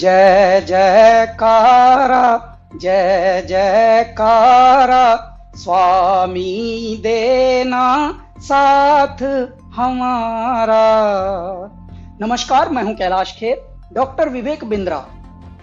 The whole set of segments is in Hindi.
जय जयकारा जय जयकारा, स्वामी देना साथ हमारा। नमस्कार, मैं हूं कैलाश खेर। डॉक्टर विवेक बिंद्रा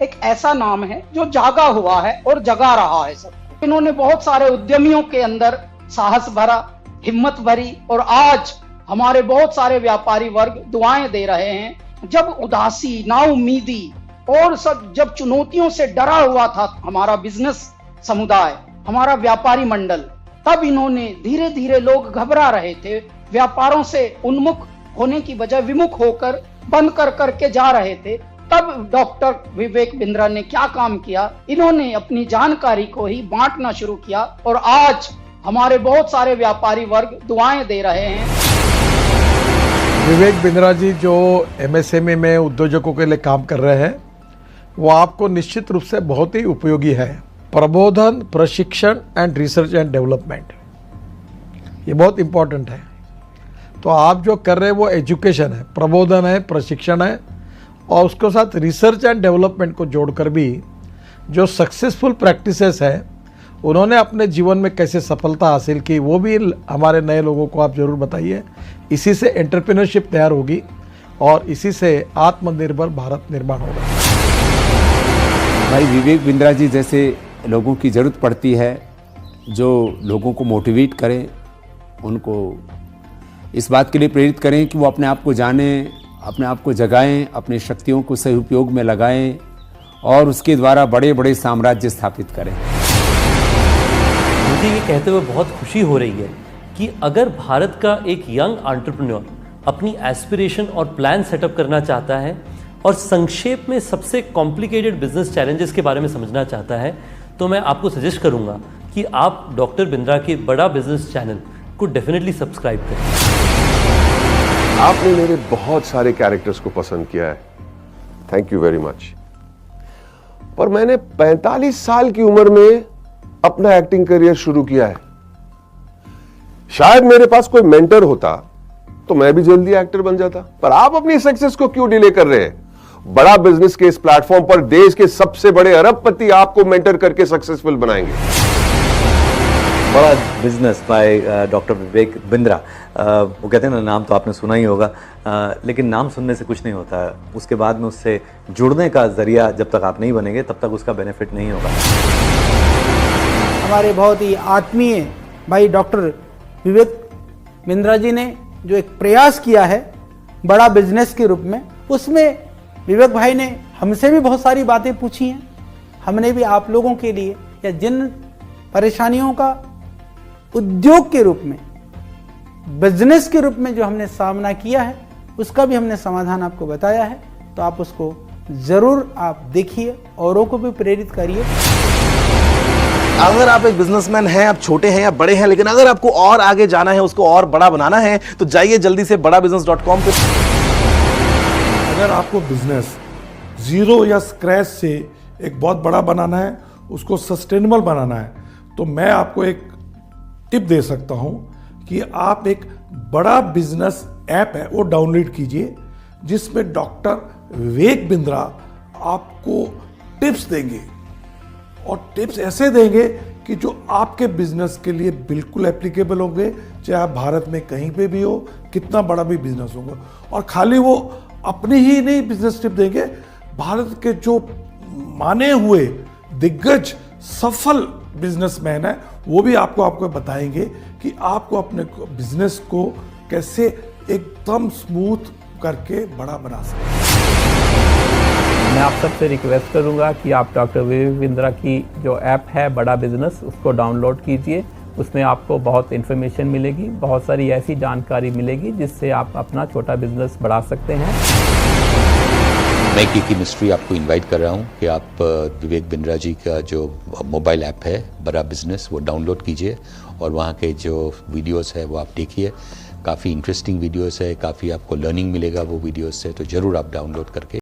एक ऐसा नाम है जो जागा हुआ है और जगा रहा है सबको। इन्होंने बहुत सारे उद्यमियों के अंदर साहस भरा, हिम्मत भरी, और आज हमारे बहुत सारे व्यापारी वर्ग दुआएं दे रहे हैं। जब उदासी, नाउमीदी और सब जब चुनौतियों से डरा हुआ था हमारा बिजनेस समुदाय, हमारा व्यापारी मंडल, तब इन्होंने धीरे धीरे, लोग घबरा रहे थे, व्यापारों से उन्मुख होने की बजाय विमुख होकर बंद कर करके जा रहे थे, तब डॉक्टर विवेक बिंद्रा ने क्या काम किया, इन्होंने अपनी जानकारी को ही बांटना शुरू किया और आज हमारे बहुत सारे व्यापारी वर्ग दुआएं दे रहे हैं। विवेक बिंद्रा जी जो एमएसएमई में उद्योजकों के लिए काम कर रहे हैं, वो आपको निश्चित रूप से बहुत ही उपयोगी है। प्रबोधन, प्रशिक्षण एंड रिसर्च एंड डेवलपमेंट, ये बहुत इम्पोर्टेंट है। तो आप जो कर रहे हैं वो एजुकेशन है, प्रबोधन है, प्रशिक्षण है, और उसके साथ रिसर्च एंड डेवलपमेंट को जोड़कर भी जो सक्सेसफुल प्रैक्टिसेस है, उन्होंने अपने जीवन में कैसे सफलता हासिल की, वो भी हमारे नए लोगों को आप ज़रूर बताइए। इसी से एंटरप्रेन्योरशिप तैयार होगी और इसी से आत्मनिर्भर भारत निर्माण होगा। भाई विवेक बिंद्रा जी जैसे लोगों की ज़रूरत पड़ती है, जो लोगों को मोटिवेट करें, उनको इस बात के लिए प्रेरित करें कि वो अपने आप को जानें, अपने आप को जगाएं, अपनी शक्तियों को सही उपयोग में लगाएं और उसके द्वारा बड़े बड़े साम्राज्य स्थापित करें। मुझे ये कहते हुए बहुत खुशी हो रही है कि अगर भारत का एक यंग एंटरप्रेन्योर अपनी एस्पिरेशन और प्लान सेटअप करना चाहता है और संक्षेप में सबसे कॉम्प्लिकेटेड बिजनेस चैलेंजेस के बारे में समझना चाहता है, तो मैं आपको सजेस्ट करूंगा कि आप डॉक्टर बिंद्रा के बड़ा बिजनेस चैनल को डेफिनेटली सब्सक्राइब करें। आपने मेरे बहुत सारे कैरेक्टर्स को पसंद किया है, थैंक यू वेरी मच। पर मैंने 45 साल की उम्र में अपना एक्टिंग करियर शुरू किया है। शायद मेरे पास कोई मेंटर होता तो मैं भी जल्दी एक्टर बन जाता। पर आप अपनी सक्सेस को क्यों डिले कर रहे हैं? बड़ा बिजनेस के इस प्लेटफॉर्म पर देश के सबसे बड़े अरबपति आपको मेंटर करके सक्सेसफुल बनाएंगे। बड़ा business by doctor Vivek Bindra. वो कहते हैं ना, नाम तो आपने सुना ही होगा, लेकिन नाम सुनने से कुछ नहीं होता है। उसके बाद में उससे जुड़ने का जरिया जब तक आप नहीं बनेंगे तब तक उसका बेनिफिट नहीं होगा। हमारे बहुत ही आत्मीय भाई डॉक्टर विवेक बिंद्रा जी ने जो एक प्रयास किया है बड़ा बिजनेस के रूप में, उसमें विवेक भाई ने हमसे भी बहुत सारी बातें पूछी हैं। हमने भी आप लोगों के लिए, या जिन परेशानियों का उद्योग के रूप में, बिजनेस के रूप में जो हमने सामना किया है, उसका भी हमने समाधान आपको बताया है। तो आप उसको जरूर आप देखिए, औरों को भी प्रेरित करिए। अगर आप एक बिजनेसमैन हैं, आप छोटे हैं या बड़े हैं, लेकिन अगर आपको और आगे जाना है, उसको और बड़ा बनाना है, तो जाइए जल्दी से badabusiness.com पे। अगर आपको बिजनेस जीरो या स्क्रैच से एक बहुत बड़ा बनाना है, उसको सस्टेनेबल बनाना है, तो मैं आपको एक टिप दे सकता हूं कि आप एक बड़ा बिजनेस ऐप है वो डाउनलोड कीजिए, जिसमें डॉक्टर विवेक बिंद्रा आपको टिप्स देंगे, और टिप्स ऐसे देंगे कि जो आपके बिजनेस के लिए बिल्कुल एप्लीकेबल होंगे, चाहे आप भारत में कहीं पे भी हो, कितना बड़ा भी बिजनेस होगा। और खाली वो अपनी ही नहीं बिजनेस टिप देंगे, भारत के जो माने हुए दिग्गज सफल बिजनेसमैन है, वो भी आपको बताएंगे कि आपको अपने बिजनेस को कैसे एकदम स्मूथ करके बड़ा बना सकते हैं। मैं आप सबसे रिक्वेस्ट करूंगा कि आप डॉक्टर विवेक बिंद्रा की जो ऐप है बड़ा बिजनेस, उसको डाउनलोड कीजिए। उसमें आपको बहुत इन्फॉर्मेशन मिलेगी, बहुत सारी ऐसी जानकारी मिलेगी जिससे आप अपना छोटा बिजनेस बढ़ा सकते हैं। मैं की मिस्ट्री आपको इनवाइट कर रहा हूं कि आप विवेक बिंद्रा जी का जो मोबाइल ऐप है बड़ा बिजनेस, वो डाउनलोड कीजिए और वहाँ के जो वीडियोस है वो आप देखिए। काफ़ी इंटरेस्टिंग वीडियोस है, काफ़ी आपको लर्निंग मिलेगा वो वीडियोस से, तो ज़रूर आप डाउनलोड करके